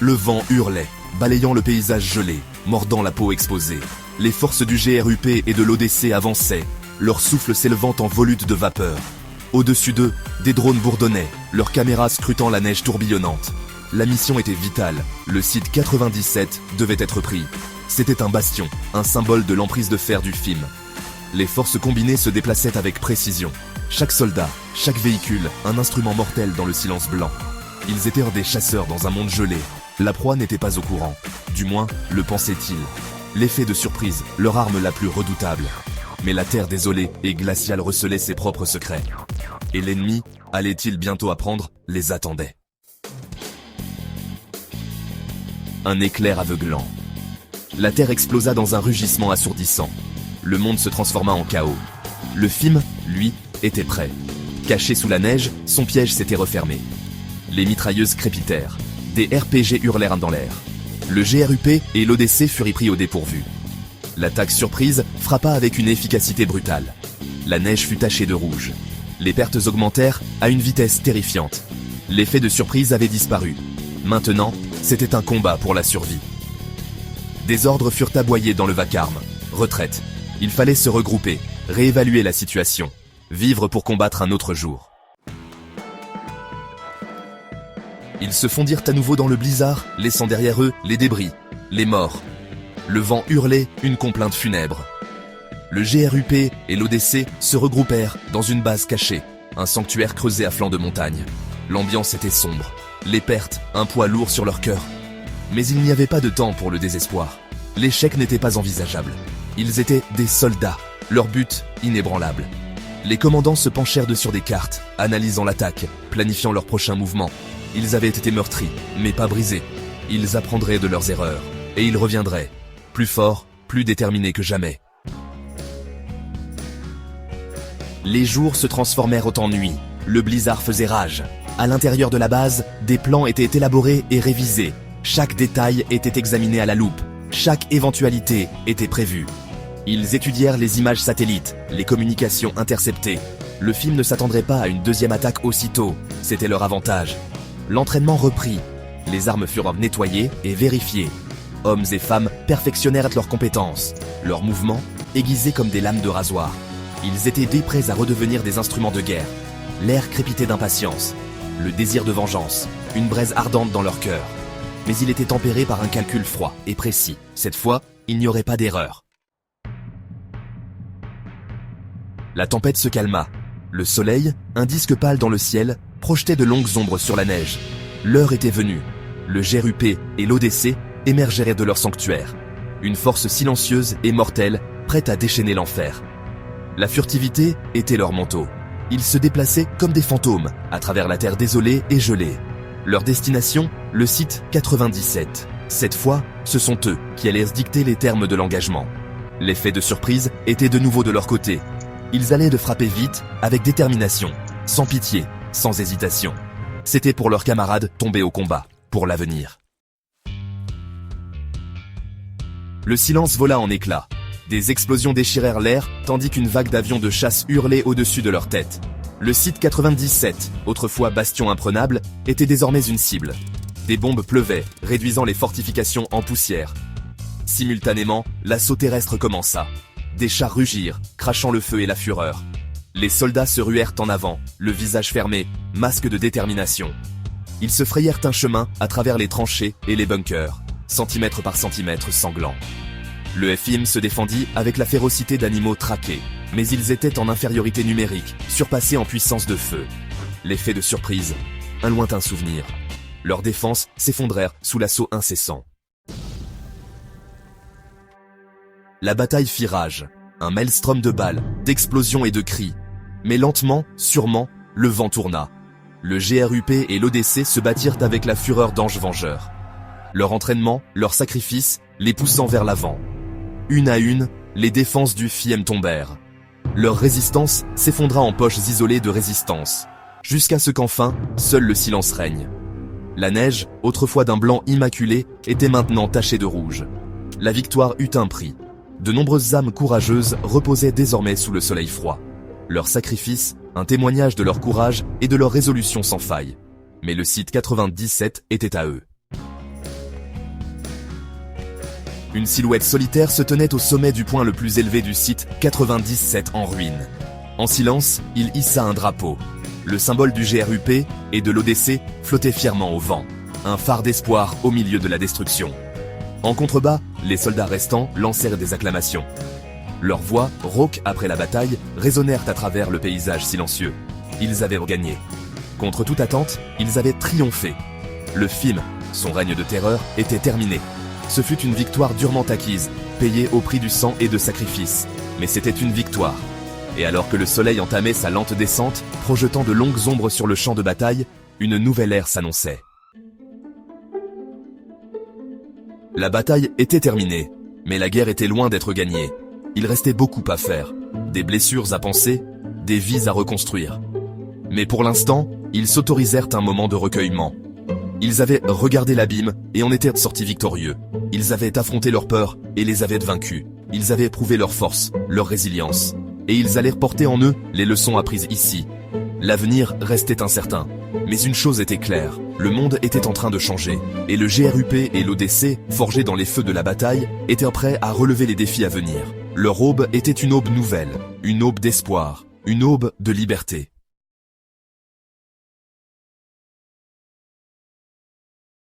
Le vent hurlait, balayant le paysage gelé, mordant la peau exposée. Les forces du GRUP et de l'ODC avançaient, leur souffle s'élevant en volutes de vapeur. Au-dessus d'eux, des drones bourdonnaient, leurs caméras scrutant la neige tourbillonnante. La mission était vitale, le site 97 devait être pris. C'était un bastion, un symbole de l'emprise de fer du film. Les forces combinées se déplaçaient avec précision. Chaque soldat, chaque véhicule, un instrument mortel dans le silence blanc. Ils étaient des chasseurs dans un monde gelé. La proie n'était pas au courant. Du moins, le pensait-il. L'effet de surprise, leur arme la plus redoutable. Mais la terre désolée et glaciale recelait ses propres secrets. Et l'ennemi, allait-il bientôt apprendre, les attendait. Un éclair aveuglant. La terre explosa dans un rugissement assourdissant. Le monde se transforma en chaos. Le film, lui, était prêt. Caché sous la neige, son piège s'était refermé. Les mitrailleuses crépitèrent. Des RPG hurlèrent dans l'air. Le GRUP et l'ODC furent pris au dépourvu. L'attaque surprise frappa avec une efficacité brutale. La neige fut tachée de rouge. Les pertes augmentèrent à une vitesse terrifiante. L'effet de surprise avait disparu. Maintenant, c'était un combat pour la survie. Des ordres furent aboyés dans le vacarme. Retraite. Il fallait se regrouper, réévaluer la situation, vivre pour combattre un autre jour. Ils se fondirent à nouveau dans le blizzard, laissant derrière eux les débris, les morts. Le vent hurlait une complainte funèbre. Le GRUP et l'ODC se regroupèrent dans une base cachée, un sanctuaire creusé à flanc de montagne. L'ambiance était sombre, les pertes, un poids lourd sur leur cœur. Mais il n'y avait pas de temps pour le désespoir. L'échec n'était pas envisageable. Ils étaient des soldats, leur but inébranlable. Les commandants se penchèrent sur des cartes, analysant l'attaque, planifiant leurs prochains mouvements. Ils avaient été meurtris, mais pas brisés. Ils apprendraient de leurs erreurs, et ils reviendraient, plus forts, plus déterminés que jamais. Les jours se transformèrent en nuit. Le blizzard faisait rage. À l'intérieur de la base, des plans étaient élaborés et révisés. Chaque détail était examiné à la loupe. Chaque éventualité était prévue. Ils étudièrent les images satellites, les communications interceptées. Le film ne s'attendrait pas à une deuxième attaque aussitôt. C'était leur avantage. L'entraînement reprit. Les armes furent nettoyées et vérifiées. Hommes et femmes perfectionnèrent leurs compétences. Leurs mouvements, aiguisés comme des lames de rasoir. Ils étaient prêts à redevenir des instruments de guerre. L'air crépitait d'impatience. Le désir de vengeance, une braise ardente dans leur cœur. Mais il était tempéré par un calcul froid et précis. Cette fois, il n'y aurait pas d'erreur. La tempête se calma. Le soleil, un disque pâle dans le ciel, projetait de longues ombres sur la neige. L'heure était venue. Le GRUP et l'ODC émergeraient de leur sanctuaire. Une force silencieuse et mortelle, prête à déchaîner l'enfer. La furtivité était leur manteau. Ils se déplaçaient comme des fantômes, à travers la terre désolée et gelée. Leur destination, le site 97. Cette fois, ce sont eux qui allaient dicter les termes de l'engagement. L'effet de surprise était de nouveau de leur côté. Ils allaient de frapper vite, avec détermination, sans pitié, sans hésitation. C'était pour leurs camarades tombés au combat, pour l'avenir. Le silence vola en éclats. Des explosions déchirèrent l'air, tandis qu'une vague d'avions de chasse hurlait au-dessus de leur tête. Le site 97, autrefois bastion imprenable, était désormais une cible. Des bombes pleuvaient, réduisant les fortifications en poussière. Simultanément, l'assaut terrestre commença. Des chars rugirent, crachant le feu et la fureur. Les soldats se ruèrent en avant, le visage fermé, masque de détermination. Ils se frayèrent un chemin à travers les tranchées et les bunkers, centimètre par centimètre sanglants. Le FIM se défendit avec la férocité d'animaux traqués, mais ils étaient en infériorité numérique, surpassés en puissance de feu. L'effet de surprise, un lointain souvenir. Leurs défenses s'effondrèrent sous l'assaut incessant. La bataille fit rage, un maelstrom de balles, d'explosions et de cris. Mais lentement, sûrement, le vent tourna. Le GRUP et l'ODC se battirent avec la fureur d'anges vengeurs. Leur entraînement, leur sacrifice, les poussant vers l'avant. Une à une, les défenses du FIM tombèrent. Leur résistance s'effondra en poches isolées de résistance, jusqu'à ce qu'enfin, seul le silence règne. La neige, autrefois d'un blanc immaculé, était maintenant tachée de rouge. La victoire eut un prix. De nombreuses âmes courageuses reposaient désormais sous le soleil froid. Leur sacrifice, un témoignage de leur courage et de leur résolution sans faille. Mais le site 97 était à eux. Une silhouette solitaire se tenait au sommet du point le plus élevé du site 97 en ruine. En silence, il hissa un drapeau. Le symbole du GRUP et de l'ODC flottait fièrement au vent. Un phare d'espoir au milieu de la destruction. En contrebas, les soldats restants lancèrent des acclamations. Leurs voix, rauques après la bataille, résonnèrent à travers le paysage silencieux. Ils avaient regagné. Contre toute attente, ils avaient triomphé. Le film, son règne de terreur, était terminé. Ce fut une victoire durement acquise, payée au prix du sang et de sacrifices. Mais c'était une victoire. Et alors que le soleil entamait sa lente descente, projetant de longues ombres sur le champ de bataille, une nouvelle ère s'annonçait. La bataille était terminée, mais la guerre était loin d'être gagnée. Il restait beaucoup à faire, des blessures à panser, des vies à reconstruire. Mais pour l'instant, ils s'autorisèrent un moment de recueillement. Ils avaient regardé l'abîme et en étaient sortis victorieux. Ils avaient affronté leurs peurs et les avaient vaincus. Ils avaient éprouvé leur force, leur résilience. Et ils allèrent porter en eux les leçons apprises ici. L'avenir restait incertain. Mais une chose était claire, le monde était en train de changer. Et le GRUP et l'ODC, forgés dans les feux de la bataille, étaient prêts à relever les défis à venir. Leur aube était une aube nouvelle, une aube d'espoir, une aube de liberté.